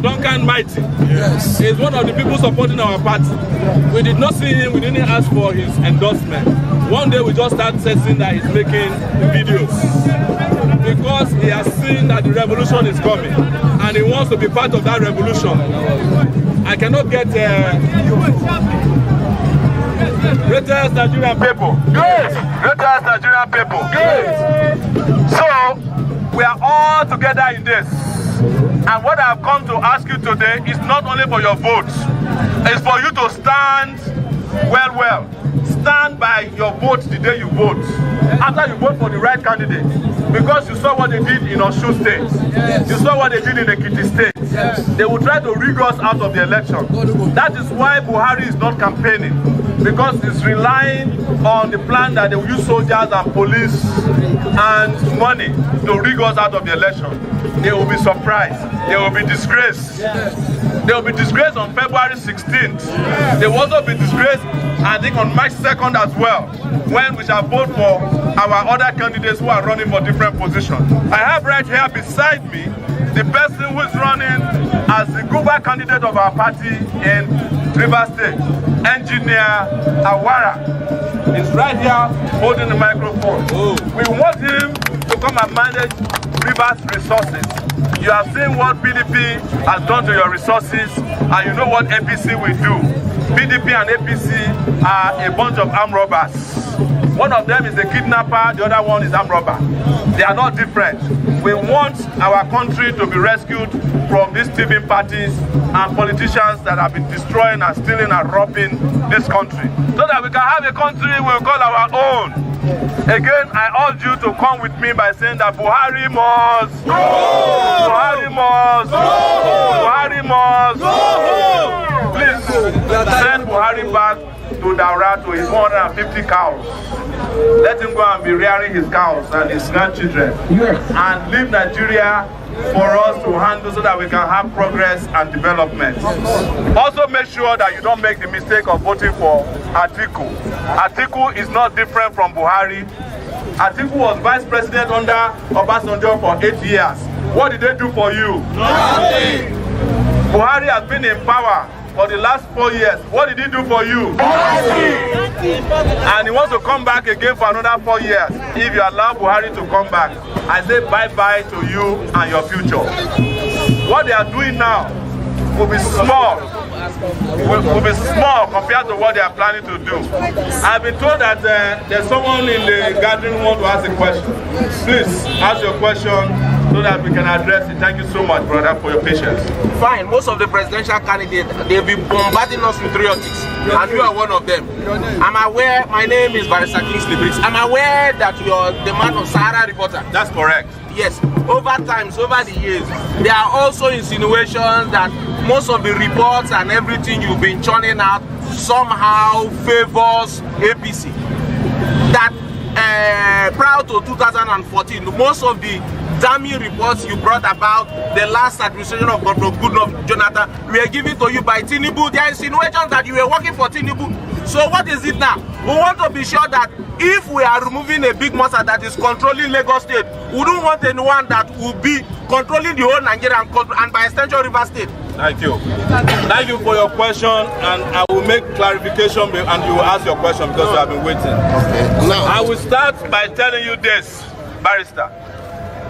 Duncan Mighty. Yes. He's one of the people supporting our party. We did not see him, we didn't ask for his endorsement. One day we just started saying that he's making videos because he has seen that the revolution is coming and he wants to be part of that revolution. I cannot get greatest Nigerian people. Yes. Greatest Nigerian people. Yes. So we are all together in this. And what I have come to ask you today is not only for your votes, it's for you to stand well. Stand by your vote the day you vote. After you vote for the right candidate. Because you saw what they did in Osun State. Yes. You saw what they did in Ekiti State. Yes. They will try to rig us out of the election. That is why Buhari is not campaigning. Because he's relying on the plan that they will use soldiers and police and money to rig us out of the election. They will be surprised. They will be disgraced. Yes. They will be disgraced on February 16th. Yes. They will also be disgraced, I think, on March 2nd as well, when we shall vote for our other candidates who are running for different positions. I have right here beside me the person who is running as the guber candidate of our party in Rivers State, Engineer Awara. He's right here holding the microphone. Ooh. We want him to come and manage Rivers resources. You have seen what PDP has done to your resources, and you know what APC will do. PDP and APC are a bunch of armed robbers. One of them is a kidnapper, the other one is armed robber. They are not different. We want our country to be rescued from these thieving parties and politicians that have been destroying and stealing and robbing this country, so that we can have a country we'll call our own. Again, I urge you to come with me by saying that Buhari must go! Buhari must go! Buhari must go! Please send Buhari back to Daura to his 150 cows. Let him go and be rearing his cows and his grandchildren. And leave Nigeria for us to handle so that we can have progress and development. Also make sure that you don't make the mistake of voting for Atiku. Atiku is not different from Buhari. Atiku was vice president under Obasanjo for 8 years. What did they do for you? Nothing. Buhari has been in power for the last 4 years. What did he do for you? Nothing. And he wants to come back again for another 4 years. If you allow Buhari to come back, I say bye-bye to you and your future. What they are doing now will be small. Will be small compared to what they are planning to do. I've been told that there's someone in the gathering who wants to ask a question. Please ask your question so that we can address it. Thank you so much, brother, for your patience. Fine. Most of the presidential candidates, they've been bombarding us with rhetorics, and you are one of them. I'm aware, my name is Barrister Kingsley Briggs. I'm aware that you're the man of Sahara Reporters. That's correct. Yes. Over the years, there are also insinuations that most of the reports and everything you've been churning out somehow favors APC. That prior to 2014, most of the damning reports you brought about the last administration of Governor Goodluck Jonathan were given to you by Tinubu. There are insinuations that you were working for Tinubu. So what is it now? We want to be sure that if we are removing a big monster that is controlling Lagos State, we don't want anyone that will be controlling the whole Nigeria and by extension Rivers State. Thank you. Thank you for your question, and I will make clarification and you will ask your question because you have been waiting. Okay. Now, I will start by telling you this, Barrister,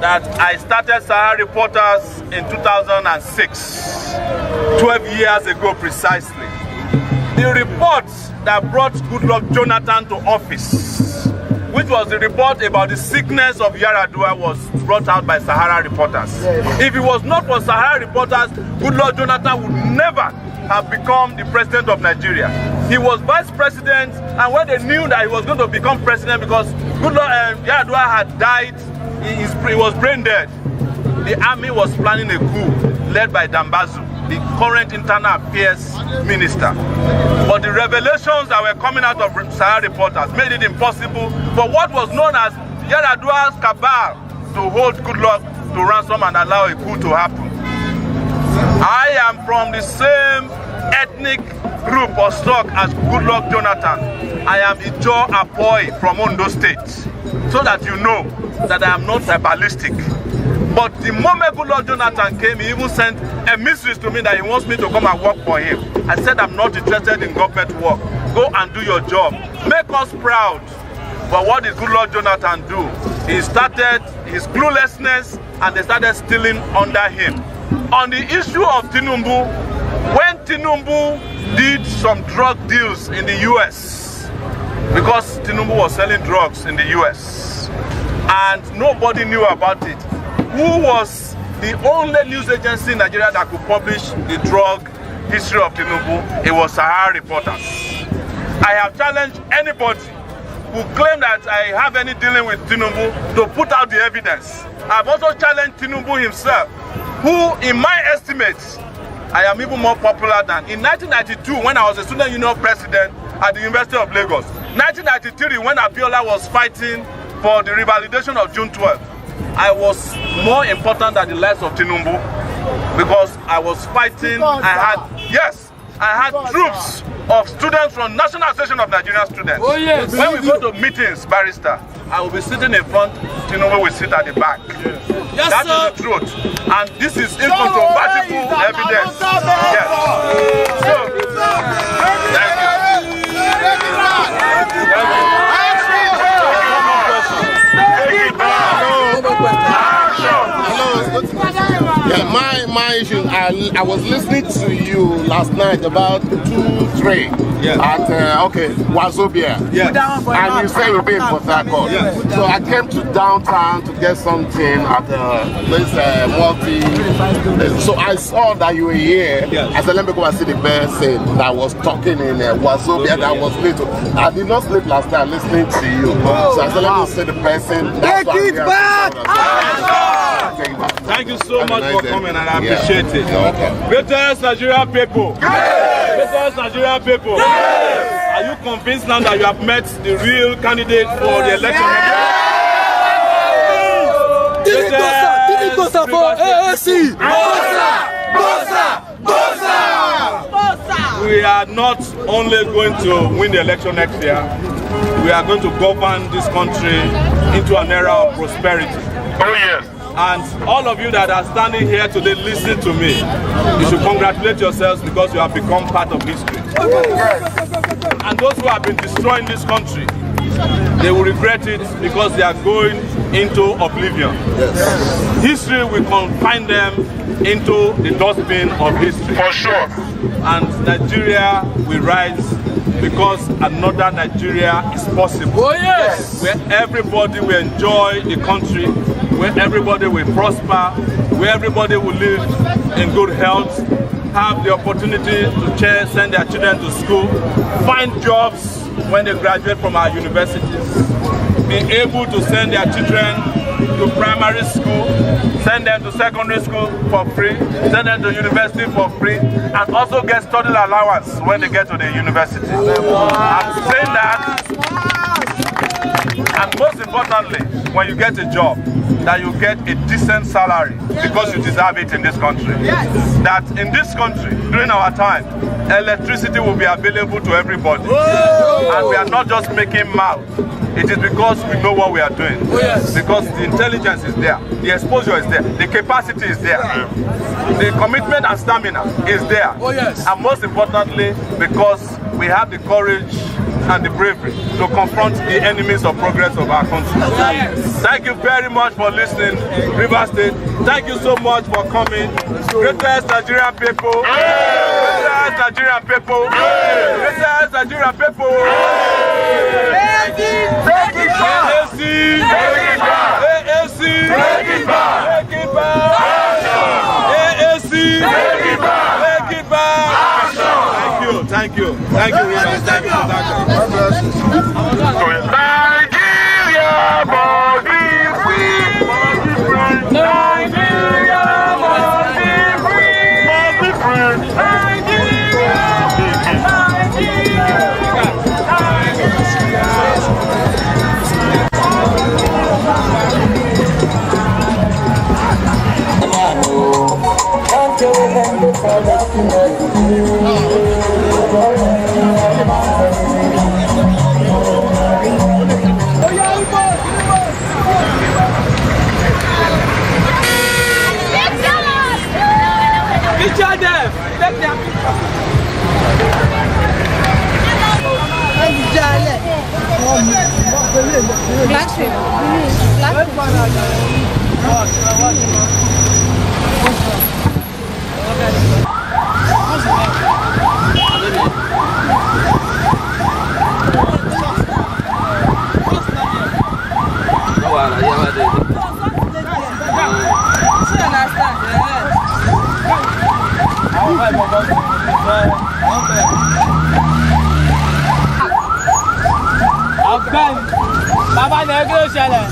that I started Sahara Reporters in 2006, 12 years ago precisely. The report that brought Goodluck Jonathan to office, which was the report about the sickness of Yaradua, was brought out by Sahara Reporters. If it was not for Sahara Reporters, Goodluck Jonathan would never have become the president of Nigeria. He was vice president, and when they knew that he was going to become president because Yaradua had died, he was brain dead, the army was planning a coup led by Dambazu, the current internal affairs minister. But the revelations that were coming out of Sahara Reporters made it impossible for what was known as Yaradua's cabal to hold Goodluck to ransom and allow a coup to happen. I am from the same ethnic group or stock as Goodluck Jonathan. I am Ijo Apoy from Ondo State. So that you know that I am not tribalistic. But the moment Goodluck Jonathan came, he even sent a message to me that he wants me to come and work for him. I said, I'm not interested in government work. Go and do your job. Make us proud. But what did Goodluck Jonathan do? He started his cluelessness and they started stealing under him. On the issue of Tinubu, when Tinubu did some drug deals in the US, because Tinubu was selling drugs in the US, and nobody knew about it, who was the only news agency in Nigeria that could publish the drug history of Tinubu? It was Sahara Reporters. I have challenged anybody who claim that I have any dealing with Tinubu to put out the evidence. I've also challenged Tinubu himself, who, in my estimates, I am even more popular than. In 1992, when I was a student union president at the University of Lagos, 1993, when Abiola was fighting for the revalidation of June 12th, I was more important than the lives of Tinubu because I was fighting. I had troops of students from National Association of Nigerian Students. Oh, yes. When we go to meetings, barrister, I will be sitting in front, Tinubu will sit at the back. Yes, that is the truth. And this is incontrovertible evidence. Yes. So, thank you. Yeah, my issue, I was listening to you last night about 2-3 at Wazobia. Yes. And you say you'll be in Port Harcourt. Yes. So I came to downtown to get something at this multi. So I saw that you were here. Yes. I said, let me go and see the person that was talking in Wazobia that was little. I did not sleep last night listening to you. So I said, let me see the person. Take it back! Thank you so much for coming, and I appreciate it. Greatest Nigerian people. Greatest Nigerian people. Are you convinced now that you have met the real candidate for the election? Did it go for AAC? We are not only going to win the election next year, we are going to govern this country into an era of prosperity. Oh yes. And all of you that are standing here today listening to me, you should congratulate yourselves because you have become part of history. And those who have been destroying this country, they will regret it because they are going into oblivion. Yes. History will confine them into the dustbin of history. For sure. And Nigeria will rise because another Nigeria is possible. Oh yes! Where everybody will enjoy the country, where everybody will prosper, where everybody will live in good health, have the opportunity to send their children to school, find jobs when they graduate from our universities, be able to send their children to primary school, send them to secondary school for free, send them to university for free, and also get study allowance when they get to the university. I'm saying that, and most importantly, when you get a job, that you get a decent salary because you deserve it in this country. Yes. That in this country, during our time, electricity will be available to everybody. Whoa. And we are not just making mouth. It is because we know what we are doing. Oh, yes. Because the intelligence is there, the exposure is there, the capacity is there, the commitment and stamina is there. Oh, yes. And most importantly, because we have the courage and the bravery to confront the enemies of progress of our country. Yes. Thank you very much for listening, River State. Thank you so much for coming. Greatest Nigerian people. Greatest Nigerian people. Greatest Nigerian people. AAC. AAC. AAC. Make it back. Make it back. AAC. Make it back. Make it back. Thank you. Thank you, River. Thank you. Nigeria must be free. Nigeria must be free. Must be free. Nigeria. Picture them. Take their Black sheep. Ọ̀gbẹ́ni, bàbá ní ẹgbẹ́ ló ṣẹlẹ̀.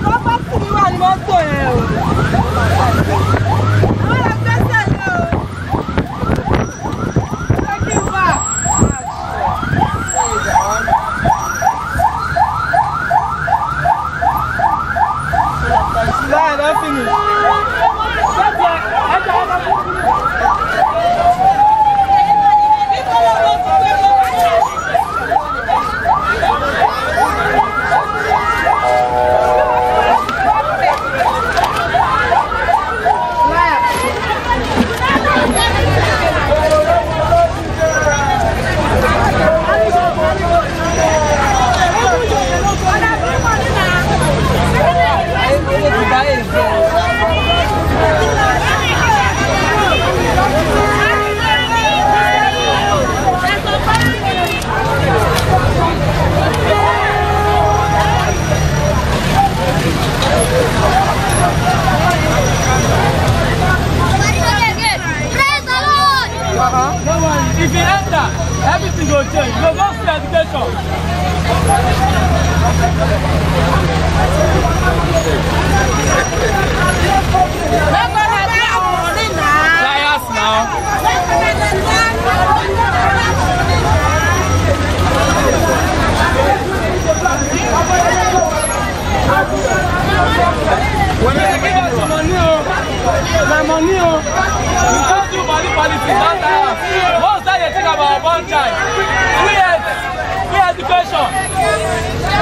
Bàbá kù mí wà ní mọ́tò yẹn o. Àwọn ẹgbẹ́ sẹ̀lẹ̀ o. Ṣé kí n wà? Láì lọ́ sí mi. If you enter, everything will change. You go see education. Liars now. When they give us money, my money, we don't do money politics that time. What's that you think about one child? We education.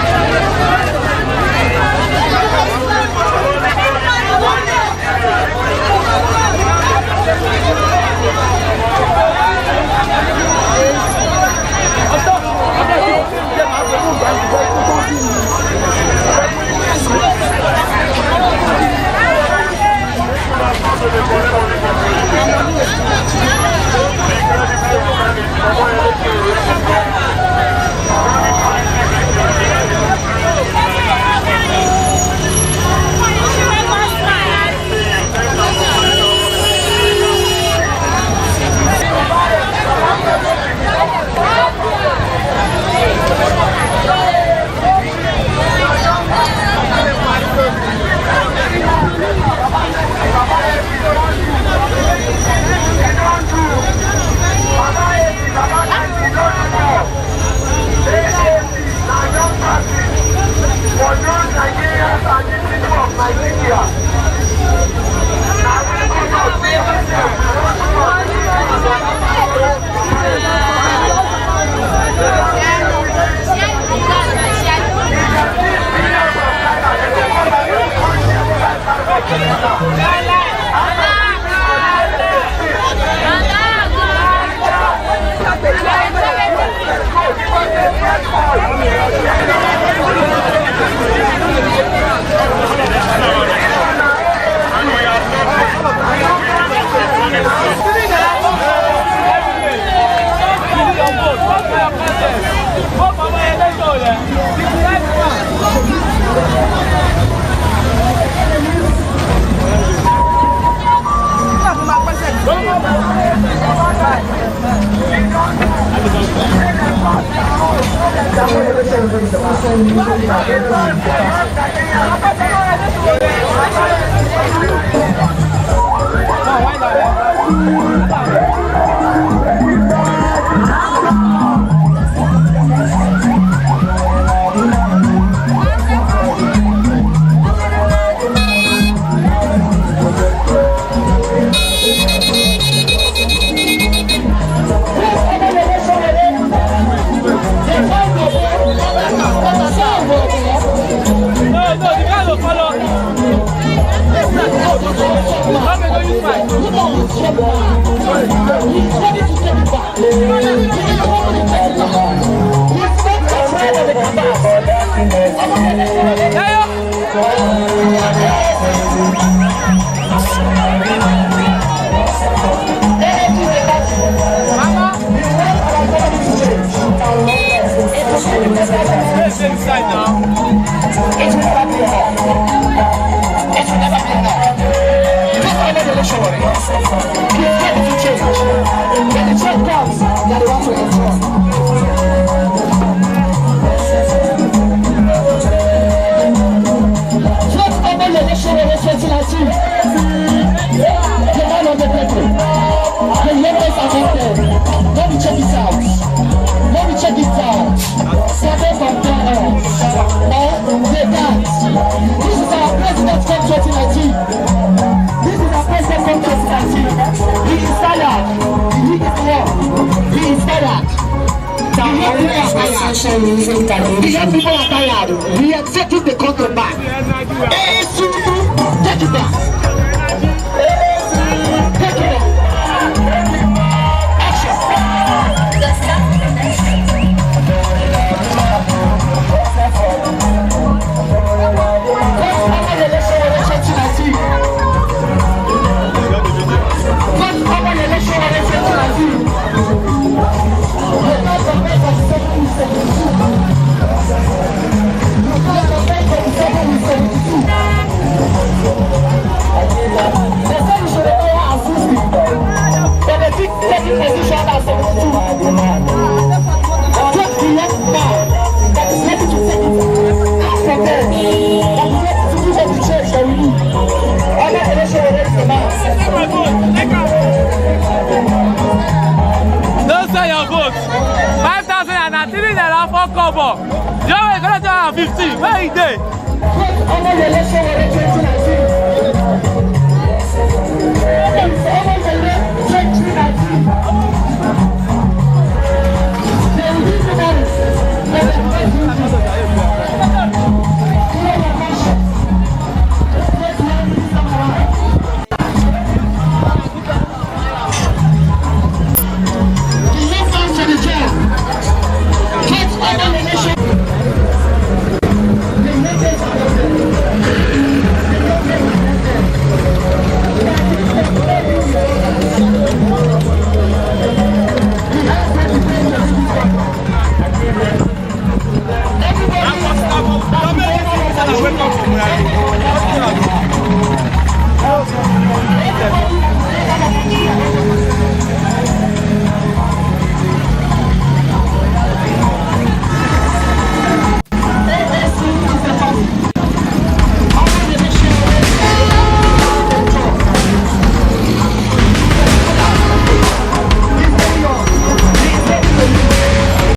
Inside now. It will never be enough. It will never be enough. This Omoyele Sowore, he's ready to change. When the change comes, that they want to enjoy. What Omoyele Sowore 2019? The man of the people. The youngest anointed. Let me check it out. Let me check it out. Started from there on. They dance. This is our President from 2019. This is our President from 2019. He is tired. He is warm. He is tired. The young people are tired. We are taking the country back. AAC, take it back. Take it back. Don't sell your vote. 5,000 and 3 naira for cover. Joe is going to have 50. Where is they?